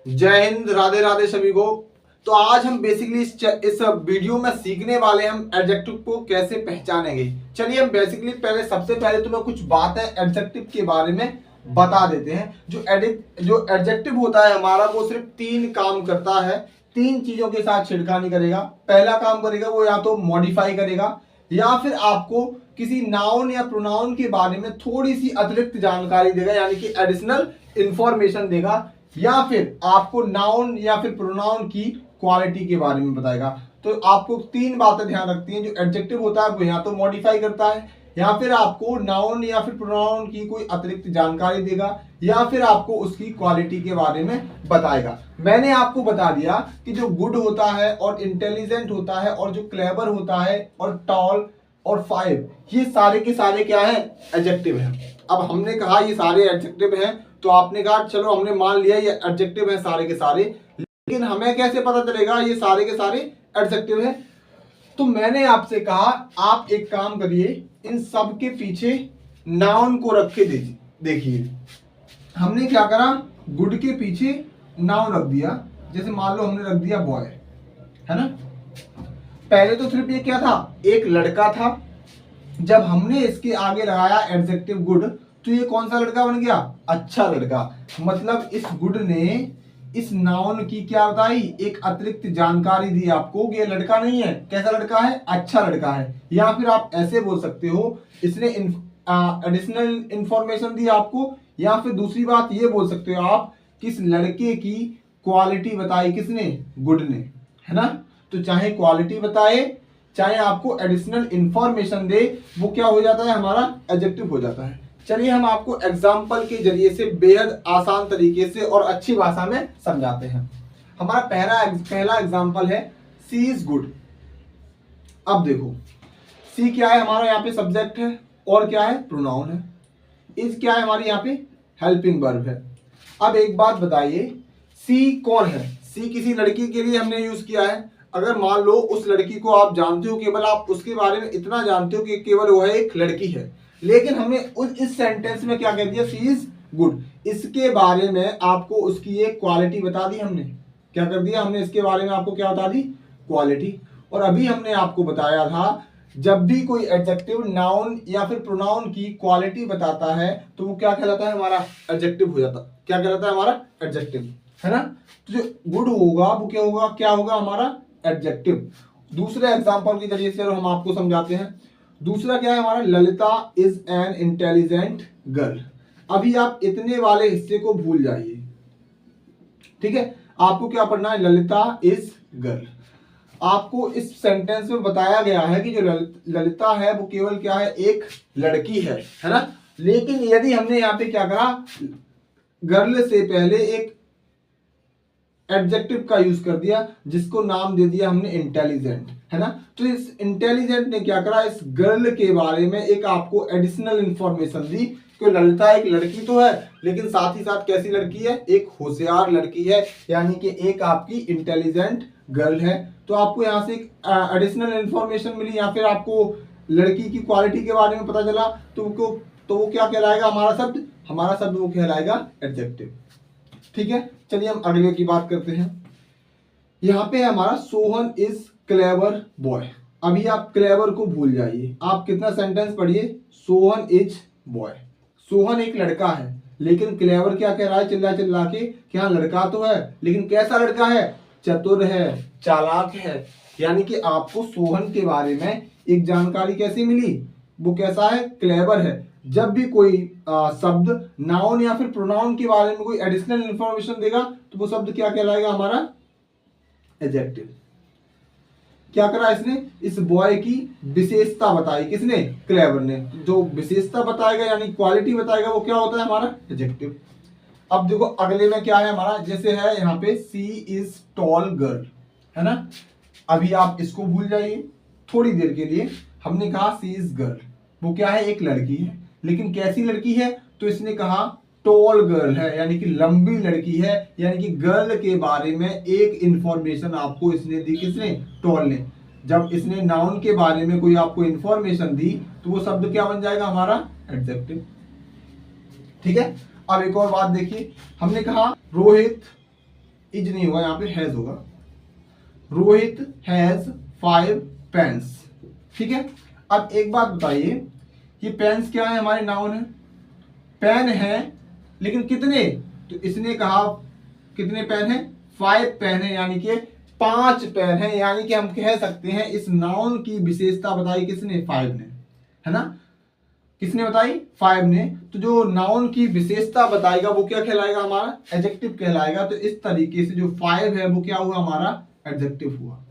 जय हिंद, राधे राधे सभी को। तो आज हम बेसिकली इस वीडियो में सीखने वाले हम एडजेक्टिव को कैसे पहचानेंगे। चलिए हम बेसिकली सबसे पहले तुम्हें कुछ बात है एडजेक्टिव के बारे में बता देते हैं। जो एडजेक्टिव होता है हमारा, वो सिर्फ तीन काम करता है, तीन चीजों के साथ छिड़कानी करेगा। पहला काम करेगा वो या तो मॉडिफाई करेगा, या फिर आपको किसी नाउन या प्रोनाउन के बारे में थोड़ी सी अतिरिक्त जानकारी देगा, यानी कि एडिशनल इंफॉर्मेशन देगा, या फिर आपको नाउन या फिर प्रोनाउन की क्वालिटी के बारे में बताएगा। तो आपको तीन बातें ध्यान रखती हैं। जो एडजेक्टिव होता है वो या तो मॉडिफाई करता है, या फिर आपको नाउन या फिर प्रोनाउन की कोई अतिरिक्त जानकारी देगा, या फिर आपको उसकी क्वालिटी के बारे में बताएगा। मैंने आपको बता दिया कि जो गुड होता है और इंटेलिजेंट होता है और जो क्लेवर होता है और टॉल और फाइव, ये सारे के सारे क्या है, एडजेक्टिव है। अब हमने कहा ये सारे एडजेक्टिव हैं, तो आपने कहा चलो हमने मान लिया ये एडजेक्टिव है सारे के सारे, लेकिन हमें कैसे पता चलेगा ये सारे के सारे एडजेक्टिव है। तो मैंने आपसे कहा आप एक काम करिए, इन सब के पीछे नाउन को रख के देखिए। हमने क्या करा, गुड के पीछे नाउन रख दिया। जैसे मान लो हमने रख दिया बॉय, है ना। पहले तो सिर्फ ये क्या था, एक लड़का था। जब हमने इसके आगे लगाया एडजेक्टिव गुड, तो ये कौन सा लड़का बन गया, अच्छा लड़का। मतलब इस गुड ने इस नाउन की क्या बताई, एक अतिरिक्त जानकारी दी आपको कि ये लड़का नहीं है, कैसा लड़का है, अच्छा लड़का है। या फिर आप ऐसे बोल सकते हो, इसने एडिशनल इंफॉर्मेशन दी आपको। या फिर दूसरी बात ये बोल सकते हो आप, किस लड़के की क्वालिटी बताई किसने, गुड ने, है ना। तो चाहे क्वालिटी बताए चाहे आपको एडिशनल इंफॉर्मेशन दे, वो क्या हो जाता है, हमारा एडजेक्टिव हो जाता है। चलिए हम आपको एग्जाम्पल के जरिए से बेहद आसान तरीके से और अच्छी भाषा में समझाते हैं। हमारा पहला एग्जाम्पल है, सी इज गुड। अब देखो, सी क्या है, हमारा यहाँ पे सब्जेक्ट है, और क्या है, प्रोनाउन है। इज क्या है, हमारी यहाँ पे हेल्पिंग वर्ब है। अब एक बात बताइए, सी कौन है, सी किसी लड़की के लिए हमने यूज किया है। अगर मान लो उस लड़की को आप जानते हो, केवल आप उसके बारे में इतना जानते हो कि केवल वो है एक लड़की है, लेकिन हमने इस सेंटेंस में क्या कह दिया, सी इज गुड। इसके बारे में आपको उसकी एक क्वालिटी बता दी हमने। क्या कर दिया हमने, इसके बारे में आपको क्या बता दी, क्वालिटी। और अभी हमने आपको बताया था, जब भी कोई एडजेक्टिव नाउन या फिर प्रोनाउन की क्वालिटी बताता है तो वो क्या कहलाता है, हमारा एडजेक्टिव हो जाता। क्या कहलाता है, हमारा एडजेक्टिव, है ना। तो जो गुड होगा वो क्या होगा हमारा एडजेक्टिव। दूसरे एग्जांपल के जरिए से हम आपको समझाते हैं। दूसरा क्या है हमारा, Lalita is an intelligent girl. अभी आप इतने वाले हिस्से को भूल जाइए, ठीक है। आपको क्या पढ़ना है, ललिता इज गर्ल। आपको इस सेंटेंस में बताया गया है कि जो ललिता है वो केवल क्या है, एक लड़की है ना। लेकिन यदि हमने यहाँ पे क्या करा, गर्ल से पहले एक एडजेक्टिव का यूज कर दिया, जिसको नाम दे दिया हमने इंटेलिजेंट, है ना। तो इस इंटेलिजेंट ने क्या करा, इस गर्ल के बारे में एक आपको एडिशनल इंफॉर्मेशन दी कि ललिता एक लड़की तो है, लेकिन साथ ही साथ कैसी लड़की है, एक होशियार लड़की है, यानी कि एक आपकी इंटेलिजेंट गर्ल है। तो आपको यहाँ से एक एडिशनल इंफॉर्मेशन मिली, या फिर आपको लड़की की क्वालिटी के बारे में पता चला। तो वो क्या कहलाएगा, हमारा शब्द वो कहलाएगा एडजेक्टिव। ठीक है, चलिए हम अगले की बात करते हैं। यहाँ पे हमारा सोहन इज क्लेवर बॉय। अभी आप क्लेवर को भूल जाइए, आप कितना सेंटेंस पढ़िए, सोहन इज बॉय। सोहन एक लड़का है, लेकिन क्लेवर क्या कह रहा है, चिल्ला चिल्ला के कि हाँ लड़का तो है, लेकिन कैसा लड़का है, चतुर है, चालाक है। यानी कि आपको सोहन के बारे में एक जानकारी कैसी मिली, वो कैसा है, क्लेवर है। जब भी कोई शब्द नाउन या फिर प्रोनाउन के बारे में कोई एडिशनल इंफॉर्मेशन देगा, तो वो शब्द क्या कहलाएगा, हमारा एडजेक्टिव। क्या करा इसने, इस बॉय की विशेषता बताई, किसने, क्लेवर ने। जो विशेषता बताएगा यानी क्वालिटी बताएगा, वो क्या होता है, हमारा एडजेक्टिव। अब देखो अगले में क्या है हमारा, जैसे है यहाँ पे सी इज टॉल गर्ल, है ना। अभी आप इसको भूल जाइए थोड़ी देर के लिए। हमने कहा सी इज गर्ल, वो क्या है, एक लड़की है, लेकिन कैसी लड़की है, तो इसने कहा टॉल गर्ल है, यानी कि लंबी लड़की है। यानी कि गर्ल के बारे में एक इंफॉर्मेशन आपको इसने दी, किसने, टॉल ने। जब इसने नाउन के बारे में कोई आपको इंफॉर्मेशन दी, तो वो शब्द क्या बन जाएगा, हमारा इज नहीं होगा, यहाँ पे हैज होगा। Rohit has 5 pens. ठीक है, अब एक बात बताइए, ये पेन्स क्या है, हमारे नाउन है, पेन है, लेकिन कितने, तो इसने कहा कितने पेन है, 5 पेन है, यानी कि 5 पेन है। यानी कि हम कह सकते हैं इस नाउन की विशेषता बताई किसने, 5 ने, है ना, किसने बताई, 5 ने। तो जो नाउन की विशेषता बताएगा वो क्या कहलाएगा, हमारा एडजेक्टिव कहलाएगा। तो इस तरीके से जो 5 है वो क्या हुआ, हमारा एडजेक्टिव हुआ।